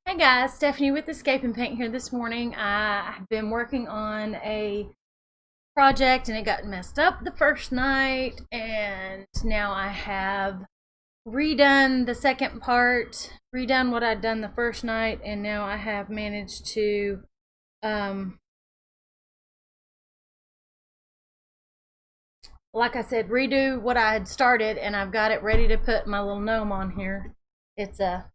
Hey guys, Stephanie with Escape and Paint here this morning. I've been working on a project and it got messed up the first night, and now I have redone the second part, redone what I'd done the first night, and now I have managed to like I said, redo what I had started, and I've got it ready to put my little gnome on here. It's a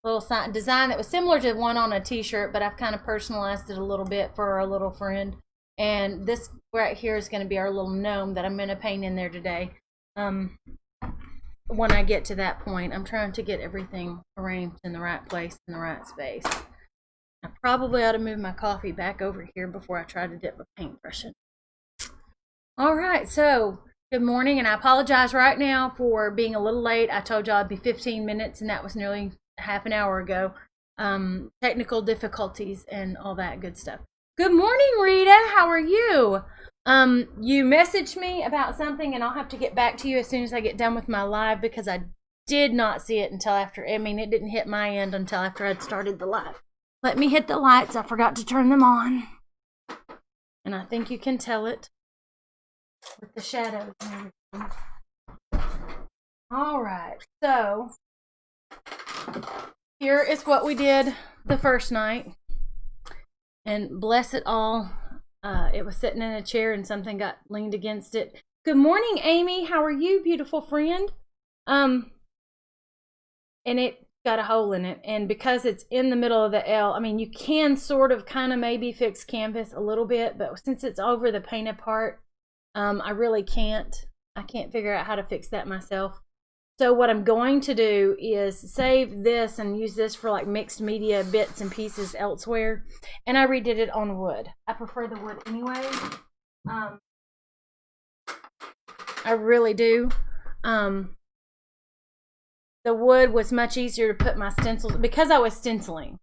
little design that was similar to one on a t-shirt, but I've kind of personalized it a little bit for our little friend. And this right here is going to be our little gnome that I'm going to paint in there today. When I get to that point, I'm trying to get everything arranged in the right place, in the right space. I probably ought to move my coffee back over here before I try to dip a paintbrush in. All right, so good morning, and I apologize right now for being a little late. I told y'all I'd be 15 minutes, and that was nearly half an hour ago. Technical difficulties and all that good stuff. Good morning, Rita. How are you? You messaged me about something, and I'll have to get back to you as soon as I get done with my live, because I did not see it until after. I mean, it didn't hit my end until after I'd started the live. Let me hit the lights. I forgot to turn them on, and I think you can tell it with the shadows and everything. All right, so here is what we did the first night, and bless it all, it was sitting in a chair and something got leaned against it. Good morning, Amy. How are you, beautiful friend? And it got a hole in it, and because it's in the middle of the L, I mean, you can sort of kind of maybe fix canvas a little bit, but since it's over the painted part, I really can't. I can't figure out how to fix that myself. So what I'm going to do is save this and use this for like mixed media bits and pieces elsewhere. And I redid it on wood. I prefer the wood anyway. I really do. The wood was much easier to put my stencils, because I was stenciling.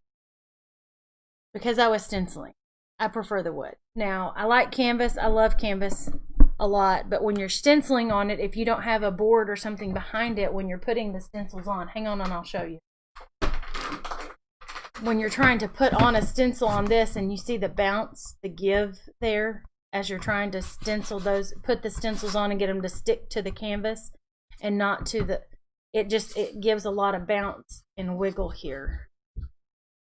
I prefer the wood. Now, I like canvas. I love canvas a lot, but when you're stenciling on it, if you don't have a board or something behind it when you're putting the stencils on, hang on and I'll show you. When you're trying to put on a stencil on this and you see the bounce, the give there, as you're trying to stencil those, put the stencils on and get them to stick to the canvas and not to the, it gives a lot of bounce and wiggle here.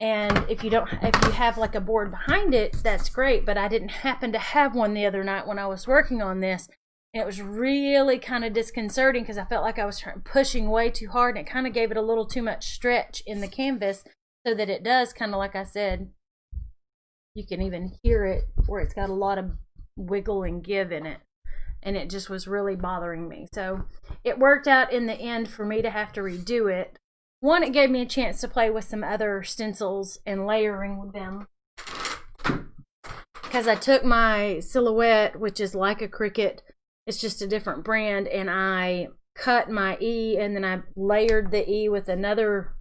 And if you have like a board behind it, that's great, but I didn't happen to have one the other night when I was working on this, and it was really kind of disconcerting because I felt like I was pushing way too hard, and it kind of gave it a little too much stretch in the canvas, so that it does kind of, like I said, you can even hear it where it's got a lot of wiggle and give in it, and it just was really bothering me. So it worked out in the end for me to have to redo it. One, it gave me a chance to play with some other stencils and layering with them, because I took my Silhouette, which is like a Cricut, it's just a different brand, and I cut my E, and then I layered the E with another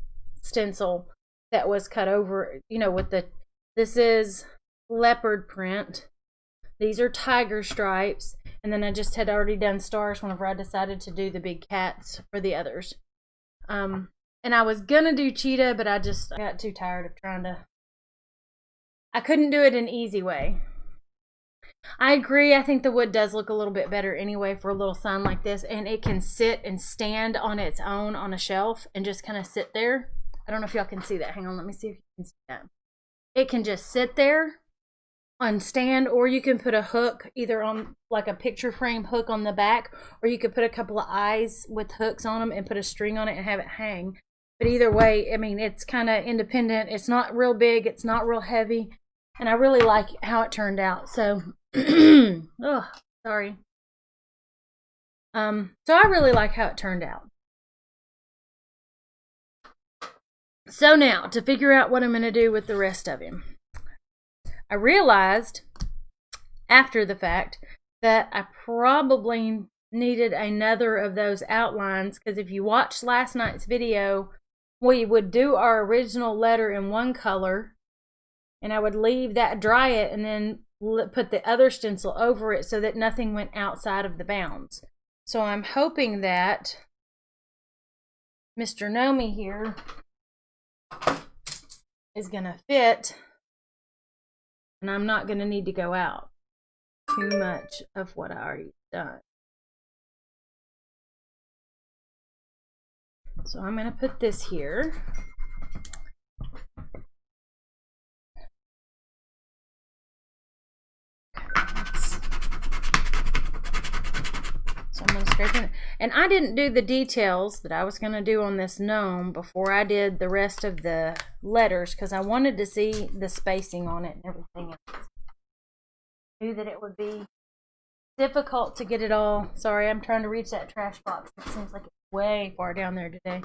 stencil that was cut over, you know, with the, this is leopard print, these are tiger stripes, and then I just had already done stars whenever I decided to do the big cats for the others. And I was gonna do cheetah, but I got too tired of trying to. I couldn't do it an easy way. I agree. I think the wood does look a little bit better anyway for a little sign like this, and it can sit and stand on its own on a shelf and just kind of sit there. I don't know if y'all can see that. Hang on, let me see if you can see that. It can just sit there on stand, or you can put a hook either on like a picture frame hook on the back, or you could put a couple of eyes with hooks on them and put a string on it and have it hang. But either way, I mean, it's kind of independent. It's not real big. It's not real heavy. And I really like how it turned out. So, oh, sorry. So I really like how it turned out. So now, to figure out what I'm going to do with the rest of him. I realized after the fact that I probably needed another of those outlines, because if you watched last night's video, we would do our original letter in one color, and I would leave that, dry it, and then put the other stencil over it so that nothing went outside of the bounds. So I'm hoping that Mr. Gnome here is going to fit, and I'm not going to need to go out too much of what I already done. So I'm going to put this here. So I'm going to scrape it. And I didn't do the details that I was going to do on this gnome before I did the rest of the letters, because I wanted to see the spacing on it and everything else. I knew that it would be difficult to get it all. Sorry, I'm trying to reach that trash box. It seems like it's way far down there today.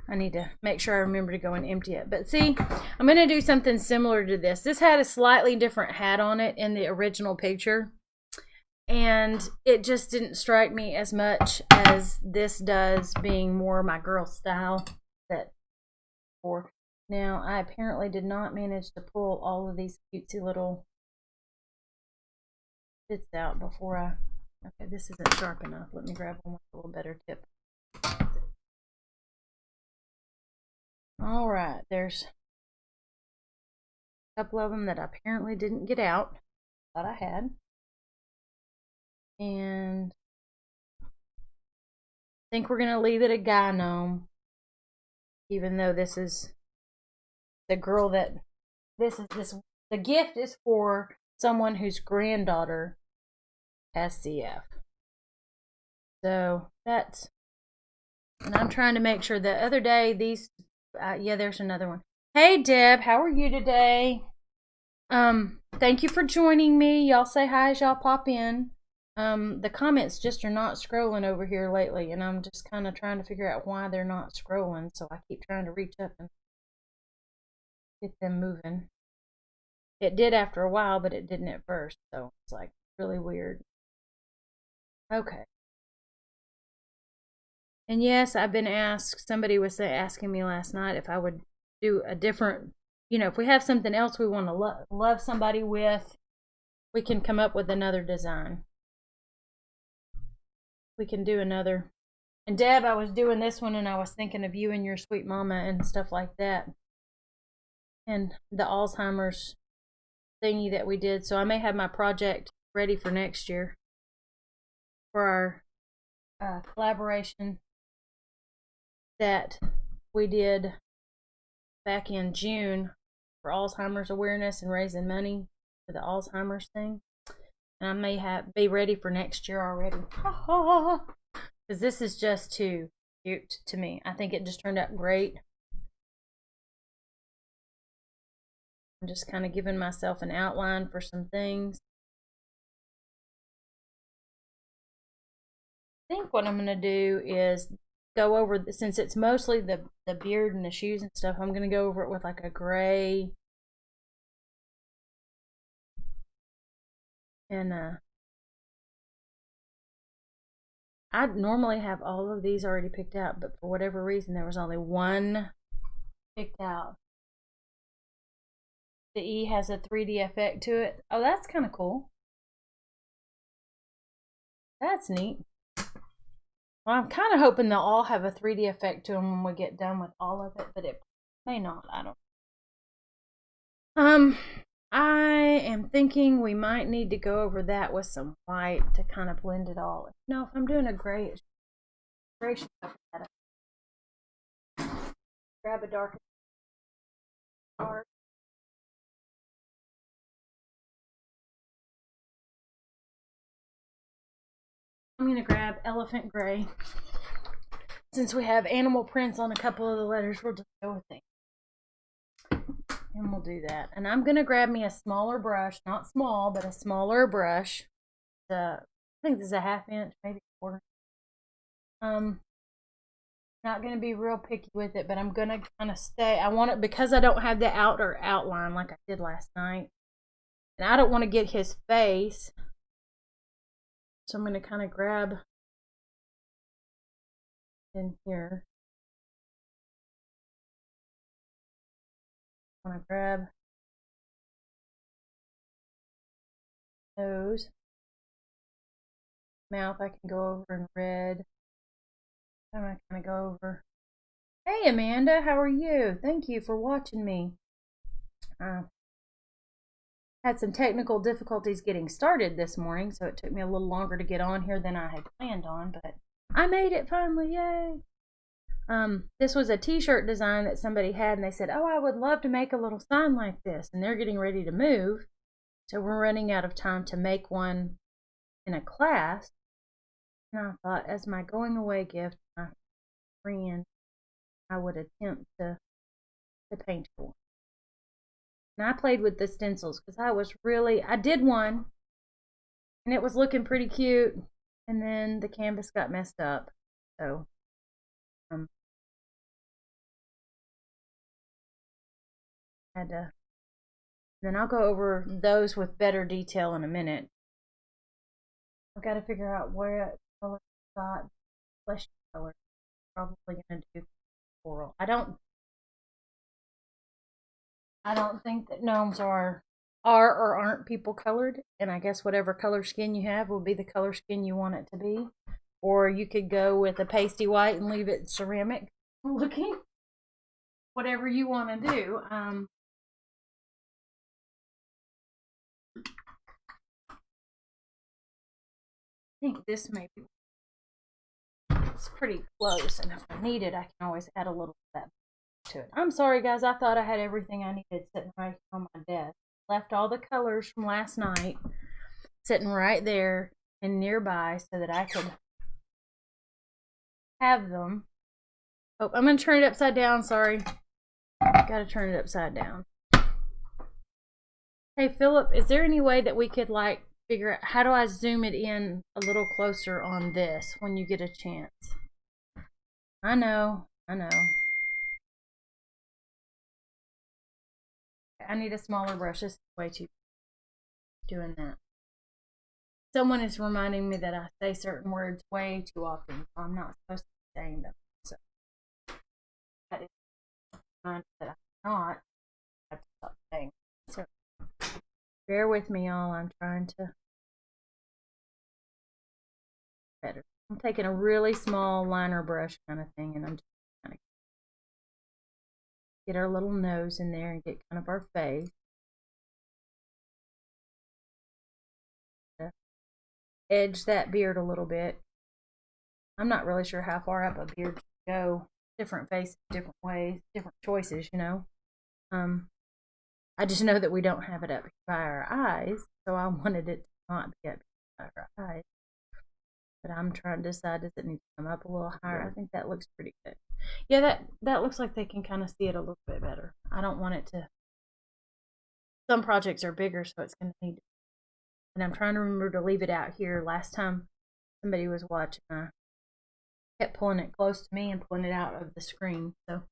I need to make sure I remember to go and empty it. But see, I'm going to do something similar to this. This had a slightly different hat on it in the original picture, and it just didn't strike me as much as this does, being more my girl style. Now, I apparently did not manage to pull all of these cutesy little bits out before okay, this isn't sharp enough. Let me grab one with a little better tip. All right, there's a couple of them that I apparently didn't get out. Thought I had. And I think we're going to leave it a guy gnome, even though this is the girl that the gift is for someone whose granddaughter has CF. So that's, and I'm trying to make sure. The other day these yeah, there's another one. Hey Deb, how are you today? Thank you for joining me. Y'all say hi as y'all pop in. The comments just are not scrolling over here lately, and I'm just kind of trying to figure out why they're not scrolling, so I keep trying to reach up and get them moving. It did after a while, but it didn't at first, so it's like really weird. Okay. And yes, I've been asked, somebody was asking me last night if I would do a different, if we have something else we want to love somebody with, we can come up with another design. We can do another. And Deb, I was doing this one and I was thinking of you and your sweet mama and stuff like that. And the Alzheimer's thingy that we did. So I may have my project ready for next year for our collaboration that we did back in June for Alzheimer's awareness and raising money for the Alzheimer's thing. And I may be ready for next year already. Because this is just too cute to me. I think it just turned out great. I'm just kind of giving myself an outline for some things. I think what I'm going to do is go over, since it's mostly the beard and the shoes and stuff, I'm going to go over it with like a gray and I normally have all of these already picked out, but for whatever reason there was only one picked out. The E has a 3D effect to it. Oh, that's kind of cool. That's neat. Well, I'm kind of hoping they'll all have a 3D effect to them when we get done with all of it, but it may not. I don't. I am thinking we might need to go over that with some white to kind of blend it all. No, if I'm doing a gray, gray should cover that up. Grab a darker part. I'm going to grab elephant gray. Since we have animal prints on a couple of the letters, we'll just go with it. And we'll do that. And I'm going to grab me a smaller brush. Not small, but a smaller brush. I think this is a 1/2 inch, maybe a 1/4. Not going to be real picky with it, but I'm going to kind of stay. I want it, because I don't have the outer outline like I did last night. And I don't want to get his face. So I'm going to kind of grab in here. I want to grab nose. Mouth I can go over in red. I'm going to kind of go over. Hey Amanda, how are you? Thank you for watching me. Had some technical difficulties getting started this morning, so it took me a little longer to get on here than I had planned on, but I made it finally, yay! This was a t-shirt design that somebody had, and they said, oh, I would love to make a little sign like this, and they're getting ready to move, so we're running out of time to make one in a class, and I thought, as my going away gift, my friend, I would attempt to paint for one. And I played with the stencils because I did one and it was looking pretty cute, and then the canvas got messed up. So, then I'll go over those with better detail in a minute. I've got to figure out where color got flesh color. Probably going to do coral. I don't think that gnomes are or aren't people colored, and I guess whatever color skin you have will be the color skin you want it to be. Or you could go with a pasty white and leave it ceramic looking. Whatever you want to do. I think this may be, it's pretty close, and if I need it, I can always add a little of that to it. I'm sorry, guys. I thought I had everything I needed sitting right on my desk. Left all the colors from last night sitting right there and nearby so that I could have them. Oh, I'm going to turn it upside down. Sorry. Got to turn it upside down. Hey, Philip, is there any way that we could, like, figure out how do I zoom it in a little closer on this when you get a chance? I know. I need a smaller brush. This is way too doing that. Someone is reminding me that I say certain words way too often, so I'm not supposed to be saying them. So that is that I'm not. I have to stop saying. So bear with me, y'all. I'm trying to better. I'm taking a really small liner brush kind of thing, and I'm just kind of get our little nose in there and get kind of our face. Edge that beard a little bit. I'm not really sure how far up a beard should go. Different faces, different ways, different choices, you know. I just know that we don't have it up by our eyes, so I wanted it to not be up by our eyes. But I'm trying to decide, does it need to come up a little higher? I think that looks pretty good. Yeah, that looks like they can kind of see it a little bit better. I don't want it to. Some projects are bigger, so it's going to need. And I'm trying to remember to leave it out here. Last time somebody was watching, I kept pulling it close to me and pulling it out of the screen. So,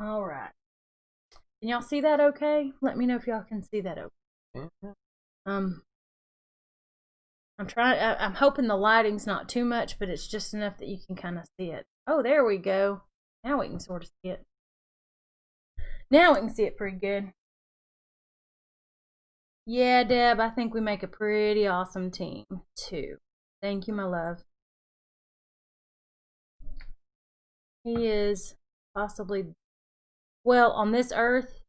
all right. Can y'all see that okay? Let me know if y'all can see that okay. I'm hoping the lighting's not too much, but it's just enough that you can kind of see it. Oh, there we go. Now we can sort of see it. Now we can see it pretty good. Yeah, Deb, I think we make a pretty awesome team, too. Thank you, my love. He is possibly, well, on this earth,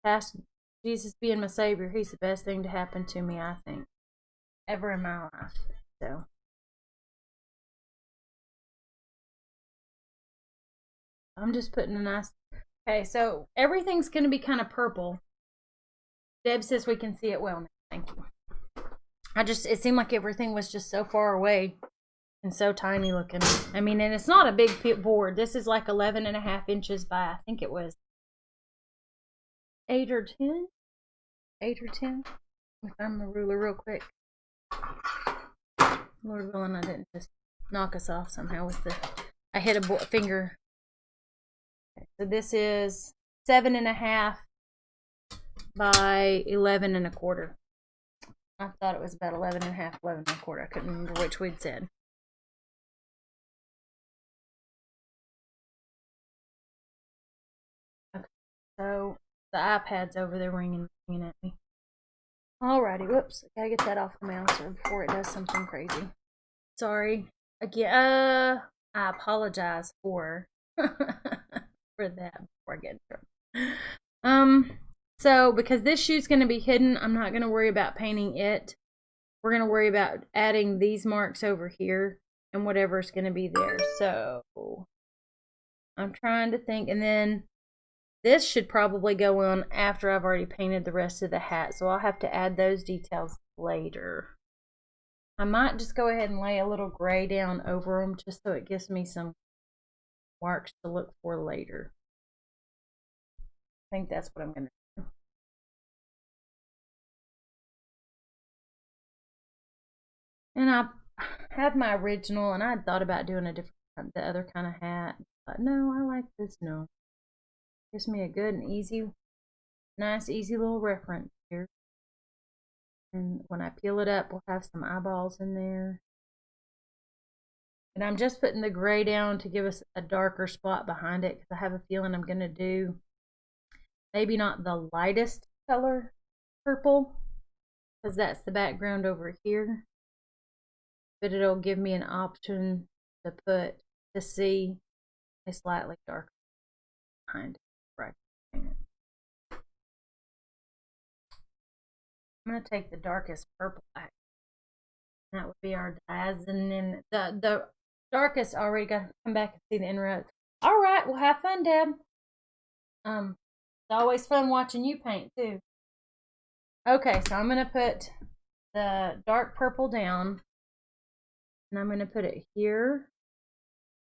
past Jesus being my Savior, he's the best thing to happen to me, I think, ever in my life. So, I'm just putting a nice, okay, so everything's going to be kind of purple. Deb says we can see it well now. Thank you. It seemed like everything was just so far away and so tiny looking. I mean, and it's not a big board. This is like 11.5 inches by, I think it was 8 or 10. 8 or 10. If I'm a ruler real quick. Lord willing, I didn't just knock us off somehow with the, I hit a finger. Okay, so this is 7.5 by 11.25. I thought it was about 11.5, 11.25. I couldn't remember which we'd said. Okay, so the iPad's over there ringing at me. Alrighty, whoops. I gotta get that off the mouse before it does something crazy. Sorry. Again, I apologize for for that before I get into it. So because this shoe's going to be hidden, I'm not going to worry about painting it. We're going to worry about adding these marks over here and whatever's going to be there. So I'm trying to think, and then this should probably go on after I've already painted the rest of the hat, so I'll have to add those details later. I might just go ahead and lay a little gray down over them just so it gives me some marks to look for later. I think that's what I'm going to do. And I had my original, and I thought about doing the other kind of hat, but no, I like this gnome. Gives me a good and easy, nice, easy little reference here. And when I peel it up, we'll have some eyeballs in there. And I'm just putting the gray down to give us a darker spot behind it because I have a feeling I'm going to do maybe not the lightest color purple because that's the background over here. But it'll give me an option to see a slightly darker behind it. Right. I'm going to take the darkest purple back. That would be our dyes, and then the darkest already got to come back and see the inroads. All right, well, have fun, Deb. It's always fun watching you paint too. Okay, so I'm going to put the dark purple down, and I'm going to put it here.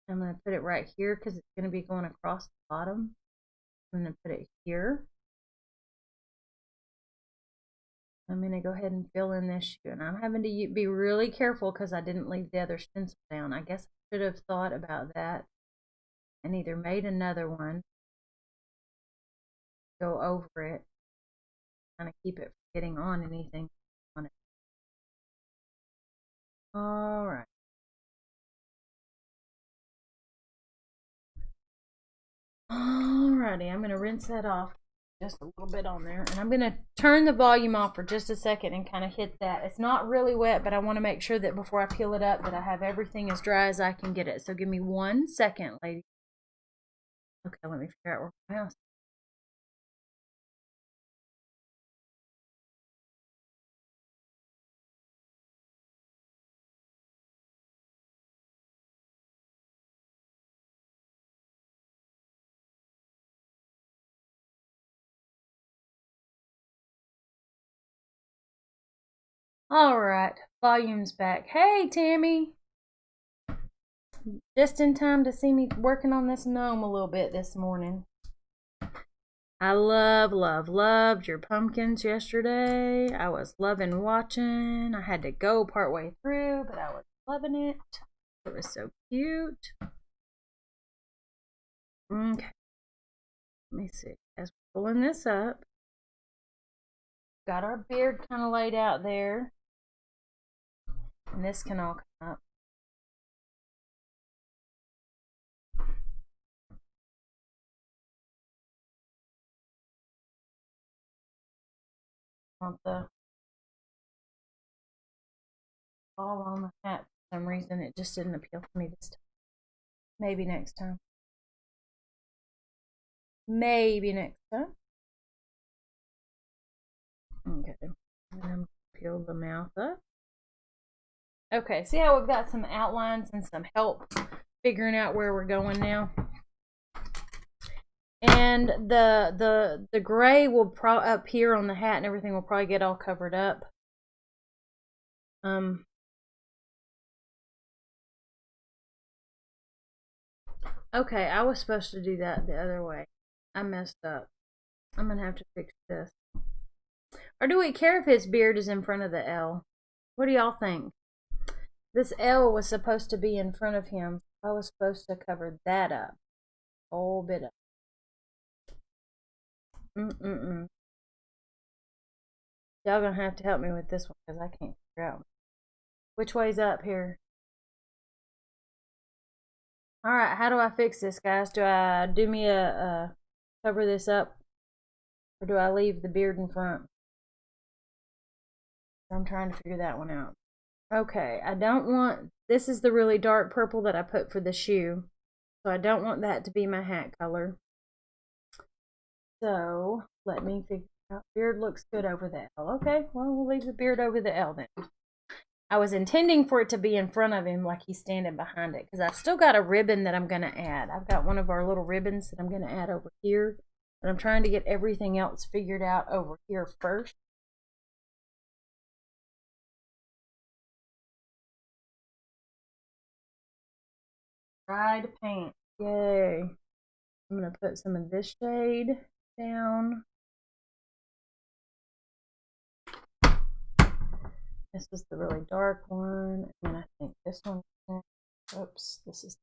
I'm going to put it right here because it's going to be going across the bottom. I'm going to put it here. I'm going to go ahead and fill in this shoe, and I'm having to be really careful because I didn't leave the other stencil down. I guess I should have thought about that and either made another one, go over it, kind of keep it from getting on anything on it. All right. Alrighty, I'm going to rinse that off just a little bit on there, and I'm going to turn the volume off for just a second and kind of hit that. It's not really wet, but I want to make sure that before I peel it up that I have everything as dry as I can get it. So give me 1 second, ladies. Okay, let me figure out where my mouse is. All right, volume's back. Hey, Tammy. Just in time to see me working on this gnome a little bit this morning. I loved your pumpkins yesterday. I was loving watching. I had to go partway through, but I was loving it. It was so cute. Okay. Let me see. As we're pulling this up, got our beard kind of laid out there. And this can all come up. Want the ball on the hat for some reason. It just didn't appeal to me this time. Maybe next time. Maybe next time. Okay. And I'm going to peel the mouth up. Okay, see how we've got some outlines and some help figuring out where we're going now? And the gray will up here on the hat and everything will probably get all covered up. Okay, I was supposed to do that the other way. I messed up. I'm gonna have to fix this. Or do we care if his beard is in front of the L? What do y'all think? This L was supposed to be in front of him. I was supposed to cover that up. A whole bit up. Y'all gonna have to help me with this one because I can't figure out. Which way's up here? Alright, how do I fix this, guys? Do I do me a cover this up? Or do I leave the beard in front? I'm trying to figure that one out. Okay, I don't want, this is the really dark purple that I put for the shoe. So I don't want that to be my hat color. So let me figure out. Beard looks good over the L. Okay, well, we'll leave the beard over the L then. I was intending for it to be in front of him like he's standing behind it because I've still got a ribbon that I'm going to add. I've got one of our little ribbons that I'm going to add over here. But I'm trying to get everything else figured out over here first. Dry to paint. Yay. I'm going to put some of this shade down. This is the really dark one. And I think this one. Oops, this is.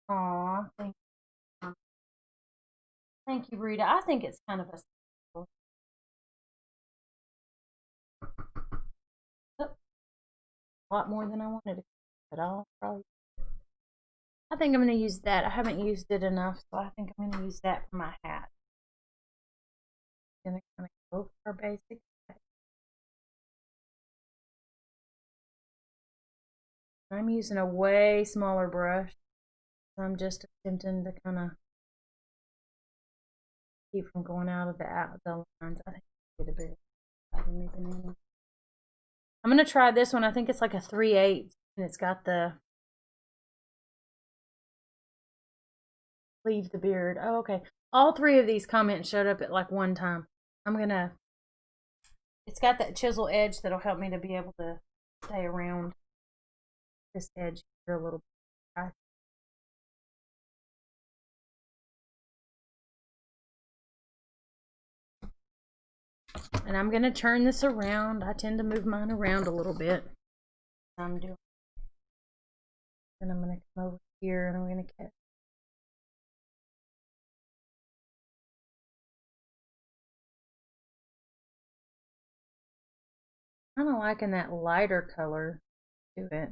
Aw, thank you. Thank you, Rita. I think it's kind of a. Oh, a lot more than I wanted to. But I'll probably. I think I'm going to use that. I haven't used it enough, so I think I'm going to use that for my hat. I'm going to kind of go for basic. I'm using a way smaller brush. I'm just attempting to kind of keep from going out of the lines. I think I'll get a bigger. I'm going to try this one. I think it's like a 3/8, and it's got the leave the beard. Oh, okay. All three of these comments showed up at like one time. I'm going to, it's got that chisel edge that'll help me to be able to stay around this edge here a little bit. And I'm going to turn this around. I tend to move mine around a little bit. I'm doing. And I'm going to come over here and I'm going to catch. Kind of liking that lighter color to it.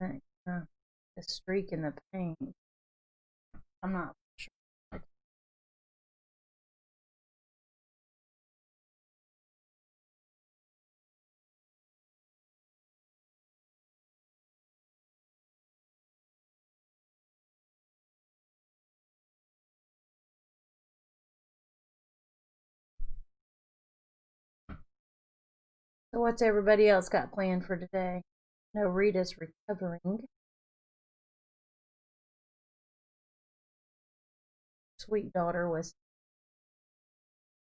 The streak in the paint. I'm not sure. So what's everybody else got planned for today? No, Rita's recovering. Sweet daughter was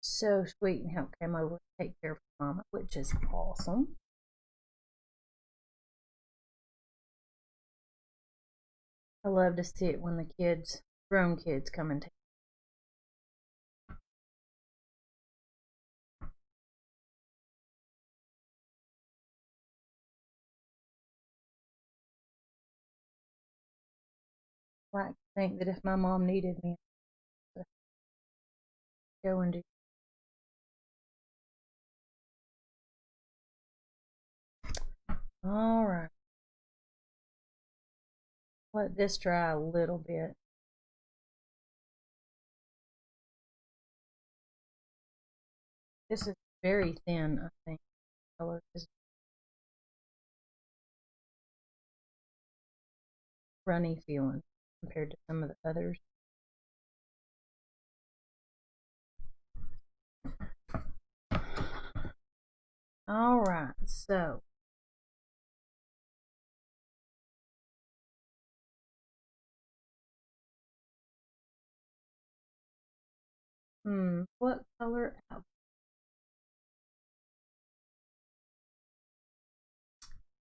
so sweet and helped came over to take care of Mama, which is awesome. I love to see it when the kids, grown kids, come and take. I like to think that if my mom needed me, I'd go and do. All right. Let this dry a little bit. This is very thin, I think. Color is runny feeling compared to some of the others. All right, so what color? I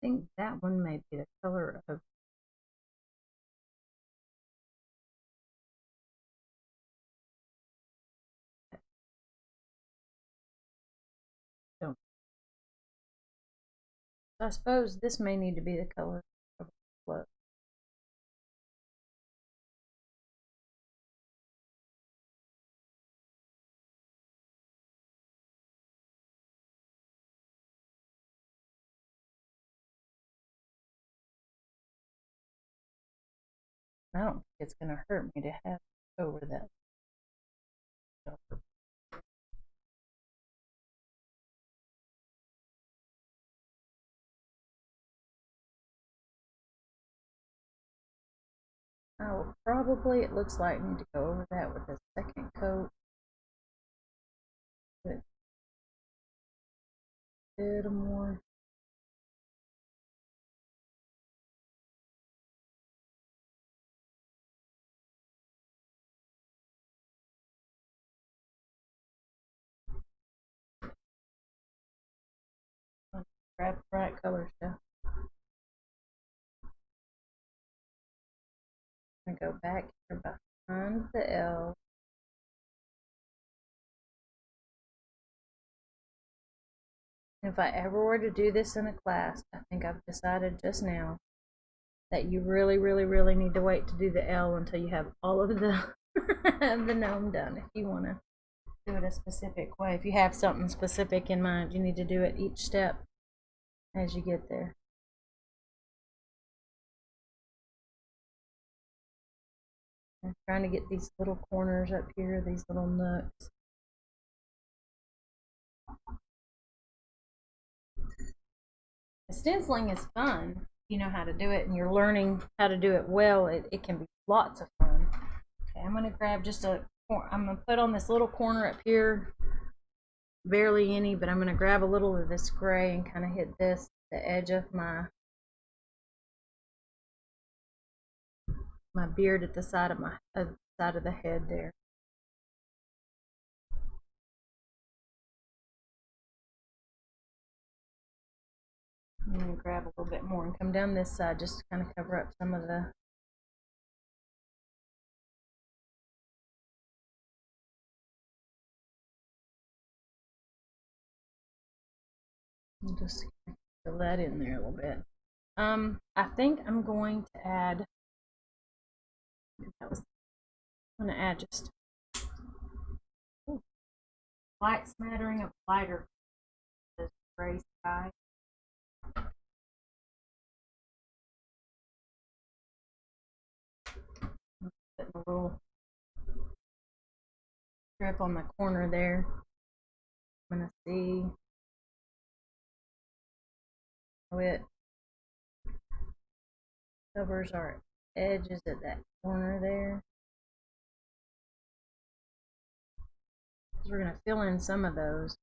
think that one may be the color of. Don't. I suppose this may need to be the color of flow. I don't think it's going to hurt me to have over that. I will probably, it looks like, need to go over that with a second coat. But a little more. Grab bright color stuff. I'm going to go back here behind the L. If I ever were to do this in a class, I think I've decided just now that you really, really, really need to wait to do the L until you have all of the the gnome done. If you want to do it a specific way, if you have something specific in mind, you need to do it each step as you get there. I'm trying to get these little corners up here, these little nooks. Stenciling is fun. You know how to do it and you're learning how to do it well. It can be lots of fun. Okay, I'm going to grab just I'm going to put on this little corner up here, barely any, but I'm going to grab a little of this gray and kind of hit the edge of my beard at the side of the head there. I'm going to grab a little bit more and come down this side just to kind of cover up some of the just fill that in there a little bit. I think I'm going to add just light smattering of lighter this gray sky. Putting a little strip on the corner there. I'm gonna see how it covers our edges at that corner there. We're gonna fill in some of those,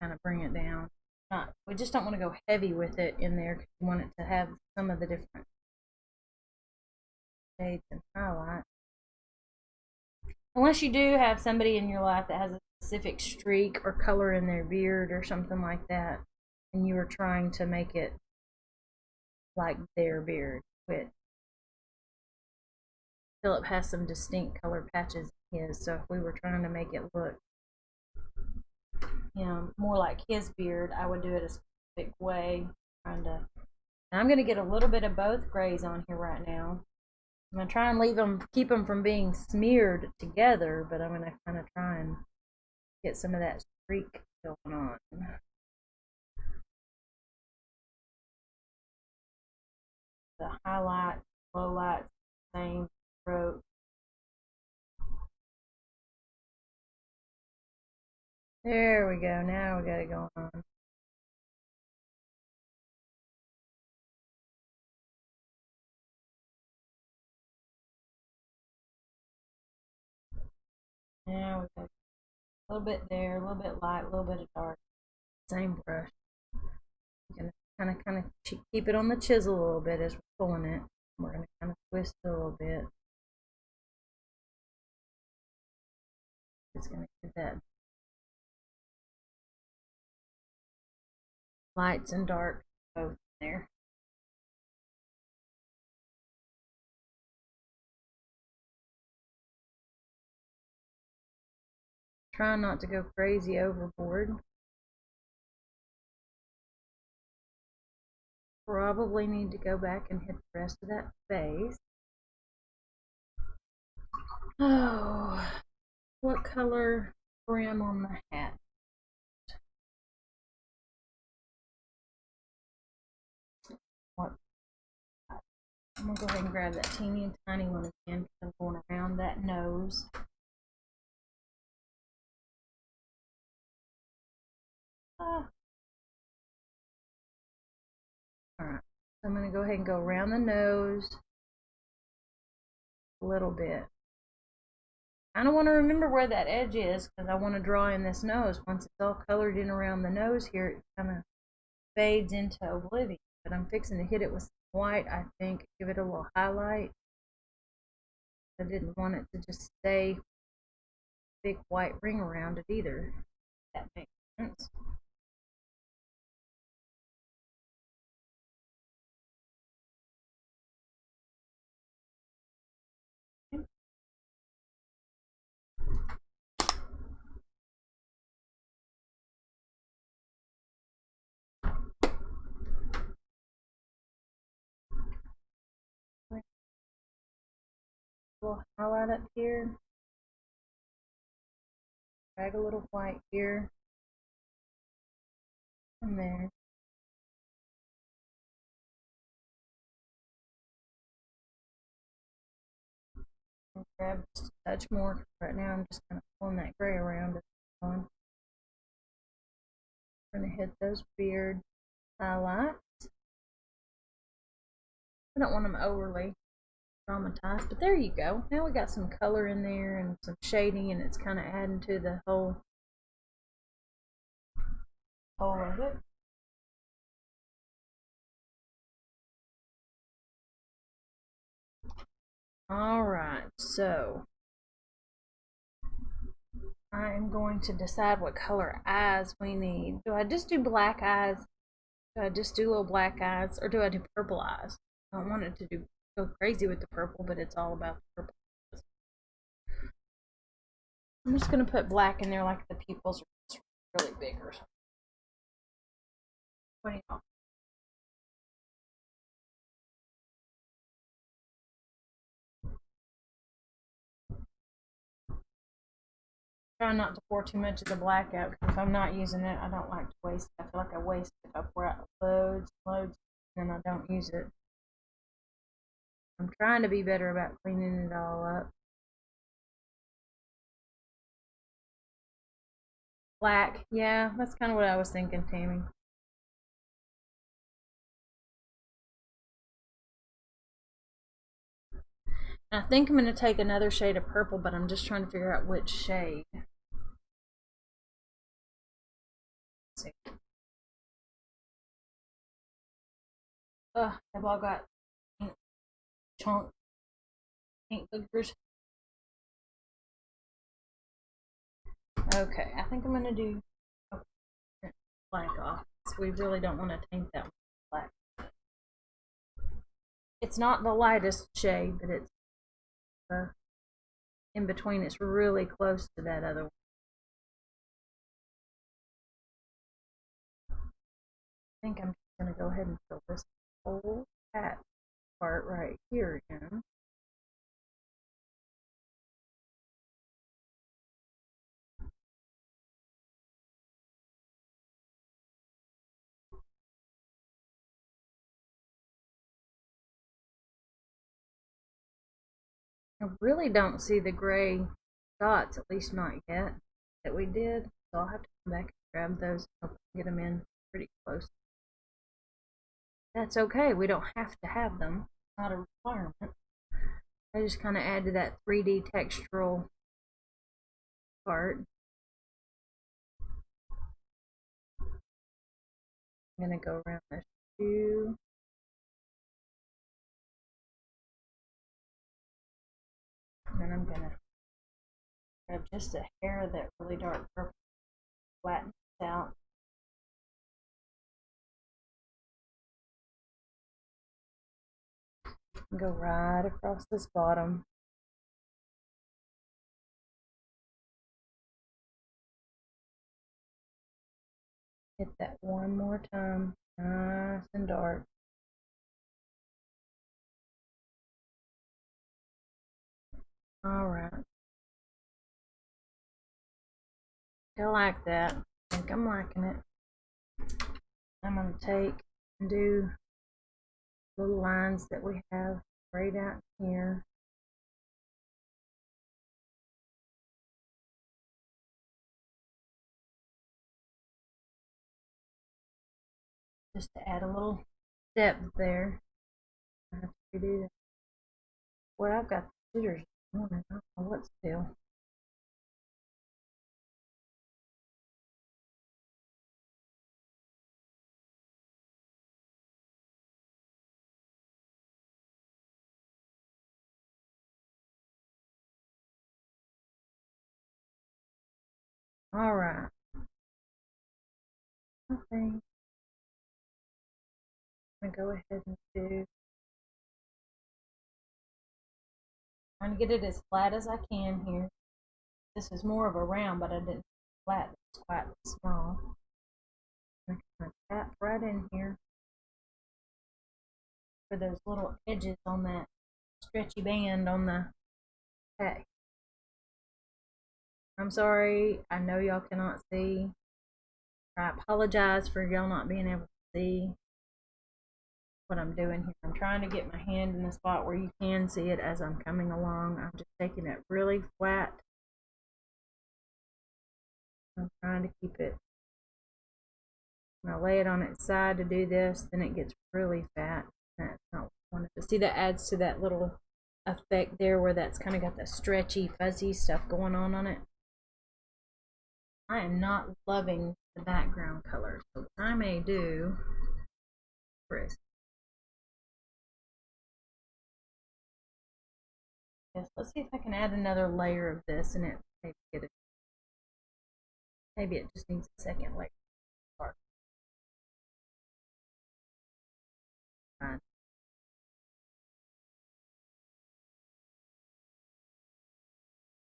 kind of bring it down. We just don't want to go heavy with it in there because we want it to have some of the different shades and highlight. Unless you do have somebody in your life that has a specific streak or color in their beard or something like that, and you are trying to make it like their beard, which Philip has some distinct color patches in his, so if we were trying to make it look, you know, more like his beard, I would do it a specific way. And I'm going to get a little bit of both grays on here right now. I'm going to try and keep them from being smeared together, but I'm going to kind of try and get some of that streak going on. The highlight, low light, same stroke. There we go. Now we got it going on. Now we got a little bit there, a little bit light, a little bit of dark. Same brush. We're gonna kind of keep it on the chisel a little bit as we're pulling it. We're gonna kind of twist it a little bit. It's gonna get that lights and dark both there. Try not to go crazy overboard. Probably need to go back and hit the rest of that face. Oh, what color brim on the hat? What? I'm gonna go ahead and grab that teeny and tiny one again because I'm going around that nose. Alright, so I'm going to go ahead and go around the nose a little bit. I don't want to remember where that edge is because I want to draw in this nose. Once it's all colored in around the nose here, it kind of fades into oblivion. But I'm fixing to hit it with some white, I think, give it a little highlight. I didn't want it to just stay a big white ring around it either. If that makes sense. A little highlight up here. Drag a little white here and there. I'll grab just a touch more. Right now I'm just kind of pulling that gray around it. I'm going to hit those beard highlights. I don't want them overly dramatized, but there you go. Now we got some color in there and some shading, and it's kind of adding to the whole of it. Alright, so I am going to decide what color eyes we need. Do I just do black eyes? Do I just do little black eyes? Or do I do purple eyes? I don't want it to go crazy with the purple, but it's all about the purple. I'm just going to put black in there like the pupils are really big or something. What do you know? Try not to pour too much of the black out, because if I'm not using it, I don't like to waste it. I feel like I waste it. I pour out loads and loads, and then I don't use it. I'm trying to be better about cleaning it all up. Black, yeah, that's kind of what I was thinking, Tammy. And I think I'm going to take another shade of purple, but I'm just trying to figure out which shade. Let's see. Ugh, I've all got paint boogers. Okay, I think I'm going to do black off. So we really don't want to taint that with black. It's not the lightest shade, but it's in between. It's really close to that other one. I think I'm just going to go ahead and fill this whole hat part right here in. I really don't see the gray dots, at least not yet, that we did. So I'll have to come back and grab those and get them in pretty close. That's okay. We don't have to have them. It's not a requirement. I just kind of add to that 3D textural part. I'm going to go around the shoe. And then I'm going to grab just a hair of that really dark purple, flatten it out. And go right across this bottom. Hit that one more time, nice and dark. Alright. I like that. I think I'm liking it. I'm going to take and do little lines that we have right out here. Just to add a little depth there. I have to do that. Well, I've got jitters this morning. I don't know what's still. All right. Okay. I'm gonna go ahead and do. Trying to get it as flat as I can here. This is more of a round, but I didn't flat. It's quite small. I'm gonna tap right in here for those little edges on that stretchy band on the pack. I'm sorry. I know y'all cannot see. I apologize for y'all not being able to see what I'm doing here. I'm trying to get my hand in the spot where you can see it as I'm coming along. I'm just taking it really flat. I'm trying to keep it. When I lay it on its side to do this, then it gets really fat. That's not what I wanted to see. That adds to that little effect there where that's kind of got the stretchy, fuzzy stuff going on it. I am not loving the background color, so what I may do, Chris. Yes, let's see if I can add another layer of this and it maybe get it. Maybe it just needs a second layer. Fine.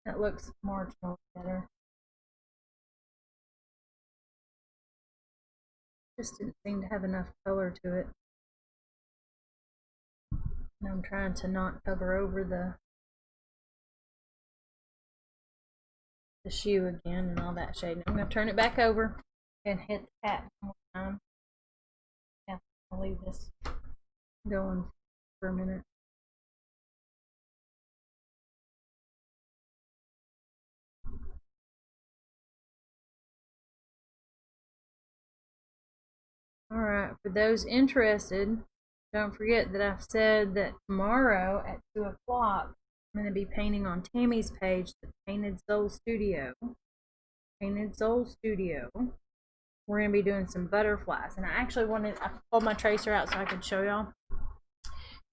That looks marginally better. Just didn't seem to have enough color to it. And I'm trying to not cover over the shoe again and all that shading. I'm going to turn it back over and hit the cap one more time. Yeah, I'll leave this going for a minute. Alright, for those interested, don't forget that I've said that tomorrow at 2 o'clock I'm going to be painting on Tammy's page, the Painted Soul Studio. Painted Soul Studio. We're going to be doing some butterflies. And I actually I pulled my tracer out so I could show y'all.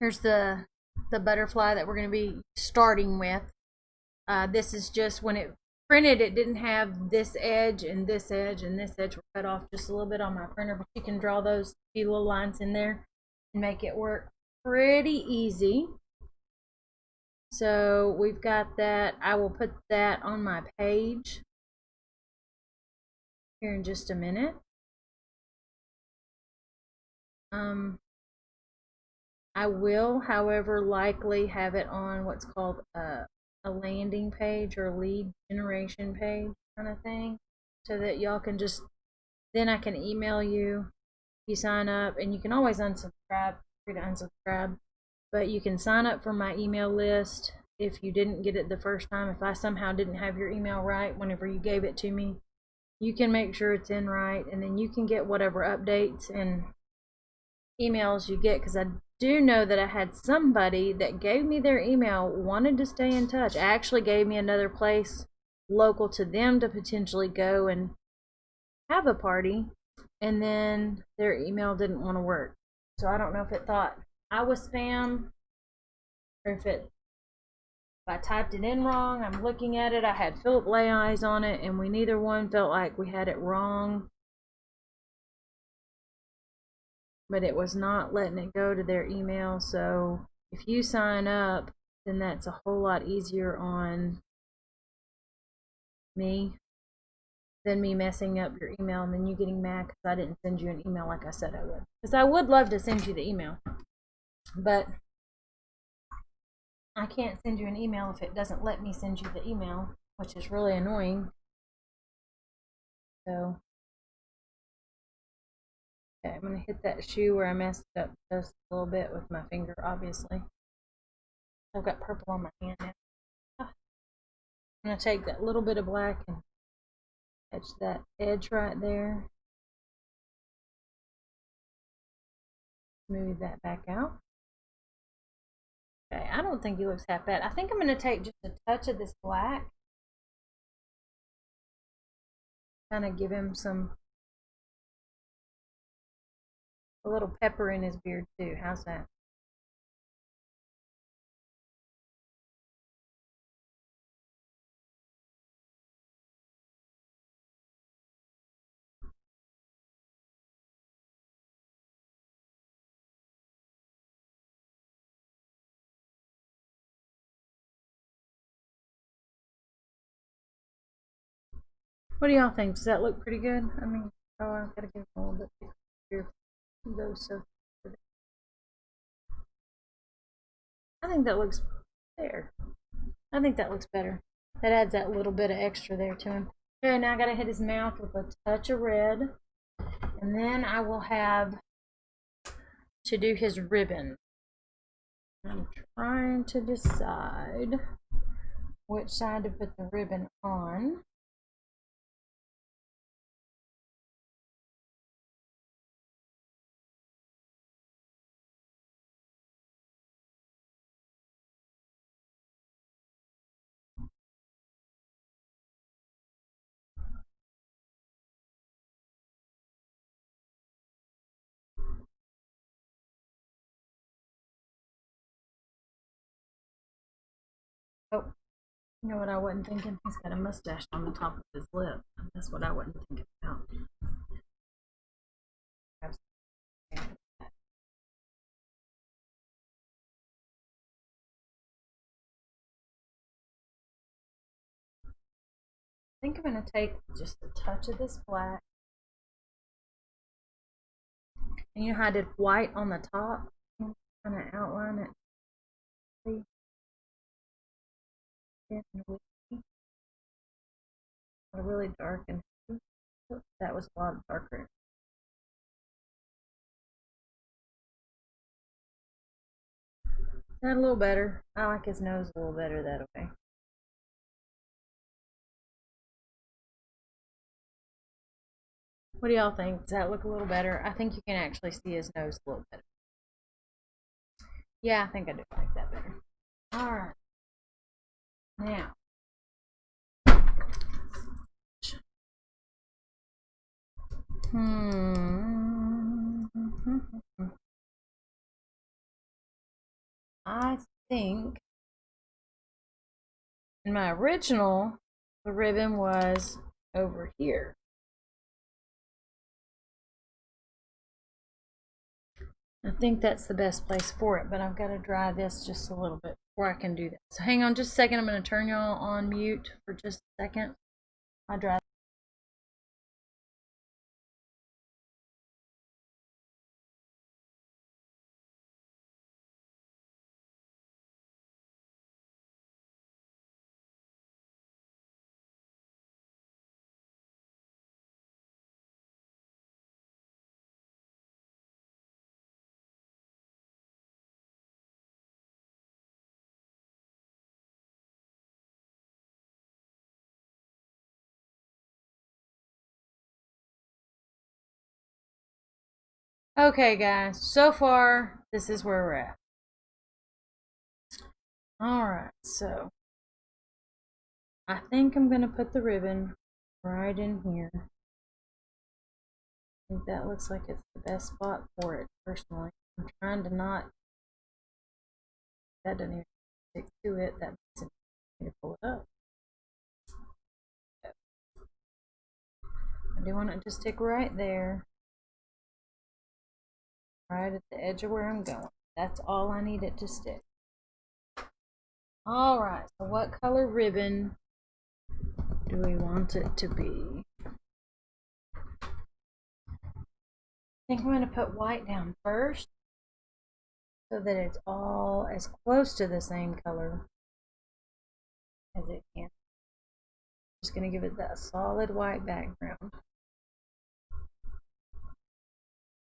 Here's the butterfly that we're going to be starting with. This is just when it printed, it didn't have this edge and this edge and this edge were cut off just a little bit on my printer, but you can draw those few little lines in there and make it work pretty easy. So we've got that. I will put that on my page here in just a minute. I will, however, likely have it on what's called a landing page or lead generation page kind of thing, so that y'all can just, then I can email you, you sign up, and you can always unsubscribe, free to unsubscribe, but you can sign up for my email list if you didn't get it the first time. If I somehow didn't have your email right whenever you gave it to me, you can make sure it's in right, and then you can get whatever updates and emails you get, because I do know that I had somebody that gave me their email, wanted to stay in touch, actually gave me another place local to them to potentially go and have a party, and then their email didn't want to work. So I don't know if it thought I was spam or if I typed it in wrong. I'm looking at it. I had Philip lay eyes on it, and we neither one felt like we had it wrong. But it was not letting it go to their email. So if you sign up, then that's a whole lot easier on me than me messing up your email and then you getting mad because I didn't send you an email like I said I would. Because I would love to send you the email, but I can't send you an email if it doesn't let me send you the email, which is really annoying. So okay, I'm going to hit that shoe where I messed up just a little bit with my finger, obviously. I've got purple on my hand now. I'm going to take that little bit of black and etch that edge right there. Smooth that back out. Okay, I don't think he looks half bad. I think I'm going to take just a touch of this black. Kind of give him a little pepper in his beard too. How's that? What do y'all think? Does that look pretty good? I mean, oh, I've got to give him a little bit here. Those so. I think that looks there. I think that looks better. That adds that little bit of extra there to him. Okay, now I gotta hit his mouth with a touch of red. And then I will have to do his ribbon. I'm trying to decide which side to put the ribbon on. Oh, you know what I wasn't thinking? He's got a mustache on the top of his lip. That's what I wasn't thinking about. I think I'm going to take just a touch of this black. And you know how I did white on the top? Kind of outline it. See? Really dark and that was a lot darker. Is that a little better? I like his nose a little better that way. What do y'all think? Does that look a little better? I think you can actually see his nose a little better. Yeah, I think I do like that better. Alright. Now. I think in my original, the ribbon was over here. I think that's the best place for it, but I've got to dry this just a little bit before I can do that. So hang on just a second. I'm going to turn y'all on mute for just a second. I'll dry. Okay, guys, so far, this is where we're at. Alright, so I think I'm going to put the ribbon right in here. I think that looks like it's the best spot for it, personally. I'm trying to not, that doesn't even stick to it, that makes it easy to pull it up. I do want it to stick right there, right at the edge of where I'm going. That's all I need it to stick. Alright, so what color ribbon do we want it to be? I think I'm going to put white down first so that it's all as close to the same color as it can. Just going to give it that solid white background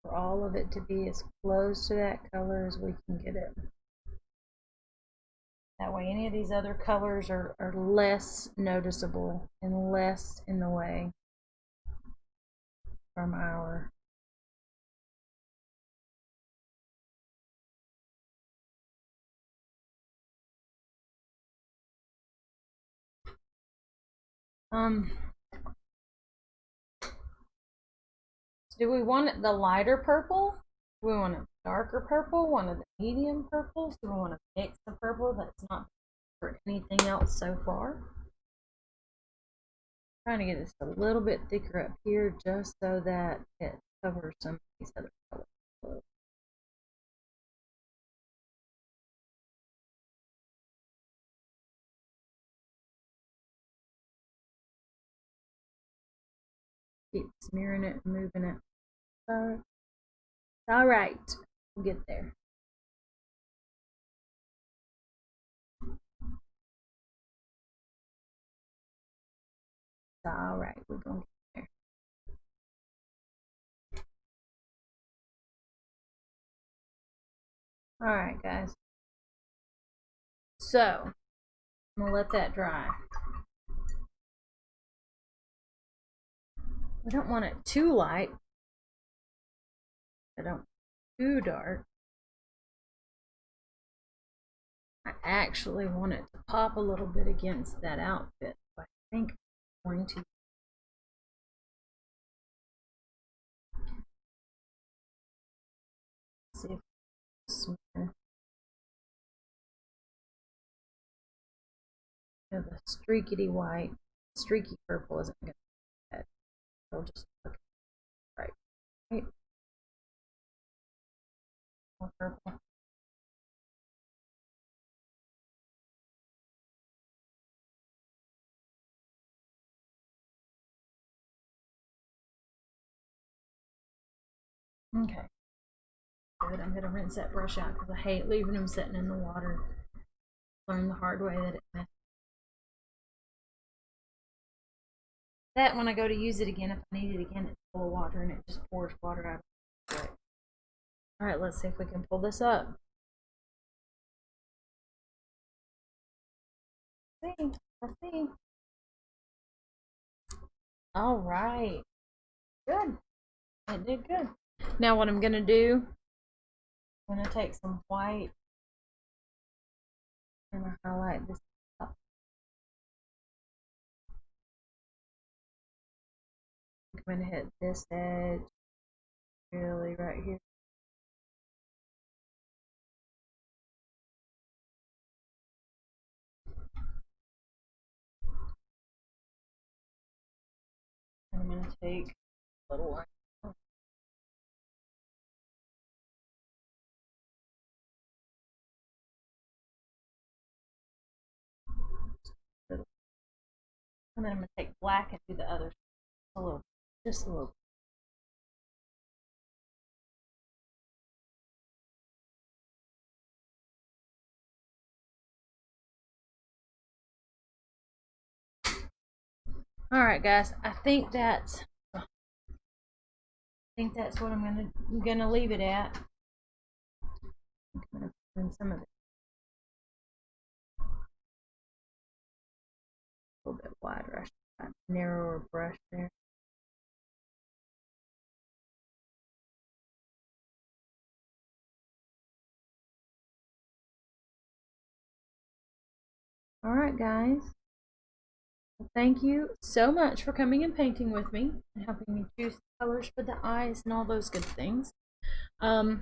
for all of it to be as close to that color as we can get it. That way any of these other colors are less noticeable and less in the way from our Um, do we want it the lighter purple? Do we want a darker purple? One of the medium purples? Do we want a mix of purple that's not for anything else so far? I'm trying to get this a little bit thicker up here just so that it covers some of these other colors. Keep smearing it and moving it. So it's all right. We'll get there. It's all right. We're going to get there. All right, guys. So I'm going to let that dry. We don't want it too light. I don't too dark. I actually want it to pop a little bit against that outfit. So I think I'm going to see if smear. The streaky white, streaky purple isn't going to be bad. It'll just look right. Right. More purple. Okay. Good. I'm going to rinse that brush out because I hate leaving them sitting in the water. Learned the hard way that it messes. That when I go to use it again, if I need it again, it's full of water and it just pours water out of it. Alright, let's see if we can pull this up. Let's see. Alright. Good. It did good. Now what I'm going to do, I'm going to take some white and highlight this up. I'm going to hit this edge really right here. And I'm going to take a little white. And then I'm going to take black and do the other a little, just a little. All right, guys. I think that's what I'm gonna leave it at. I'm gonna put in some of it a little bit wider. I should find a narrower brush there. All right, guys. Well, thank you so much for coming and painting with me and helping me choose colors for the eyes and all those good things. I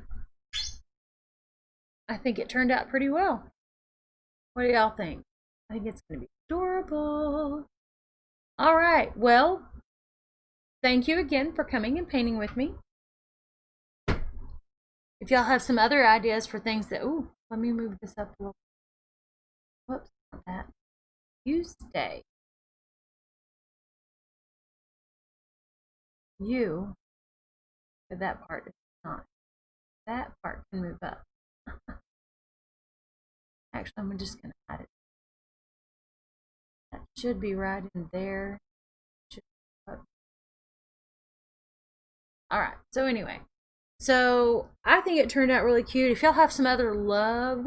think it turned out pretty well. What do y'all think? I think it's going to be adorable. All right. Well, thank you again for coming and painting with me. If y'all have some other ideas for things that, ooh, let me move this up a little. Whoops, not that. Tuesday. You, that part is not. That part can move up. Actually, I'm just going to add it. That should be right in there. All right. So anyway, so I think it turned out really cute. If y'all have some other love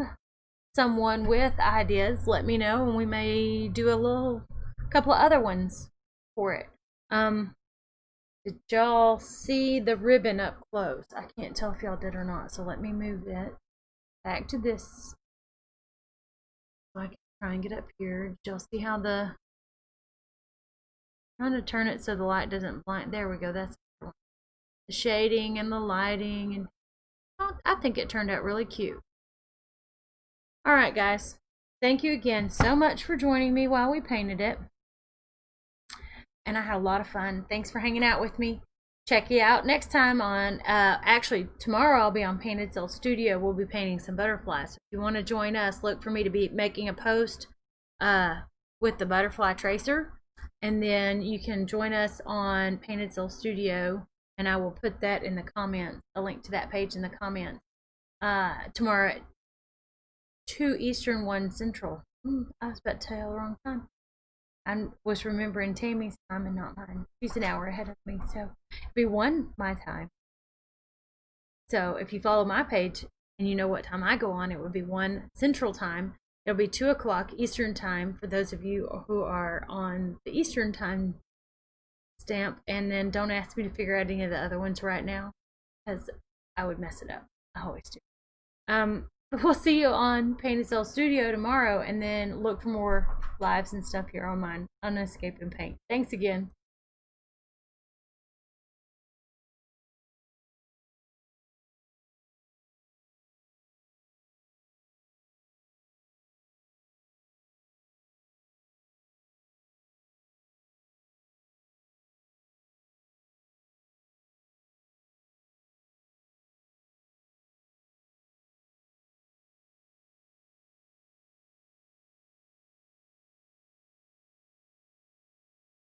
someone with ideas, let me know, and we may do a couple of other ones for it. Did y'all see the ribbon up close? I can't tell if y'all did or not, so let me move it back to this so I can try and get up here. Did y'all see how the trying to turn it so the light doesn't blind. There we go. That's the shading and the lighting, and I think it turned out really cute. All right, guys. Thank you again so much for joining me while we painted it. And I had a lot of fun. Thanks for hanging out with me. Check you out next time on, actually, tomorrow I'll be on Painted Cell Studio. We'll be painting some butterflies. So if you want to join us, look for me to be making a post with the butterfly tracer. And then you can join us on Painted Cell Studio. And I will put that in the comments, a link to that page in the comments. Tomorrow at 2 Eastern, 1 Central. I was about to tell you the wrong time. I was remembering Tammy's time and not mine. She's an hour ahead of me, so it'll be 1 my time. So if you follow my page and you know what time I go on, it would be 1 Central time. It'll be 2 o'clock Eastern time for those of you who are on the Eastern time stamp. And then don't ask me to figure out any of the other ones right now, because I would mess it up. I always do. We'll see you on Painted Cell Studio tomorrow, and then look for more lives and stuff here on mine, Unescaped in Paint. Thanks again.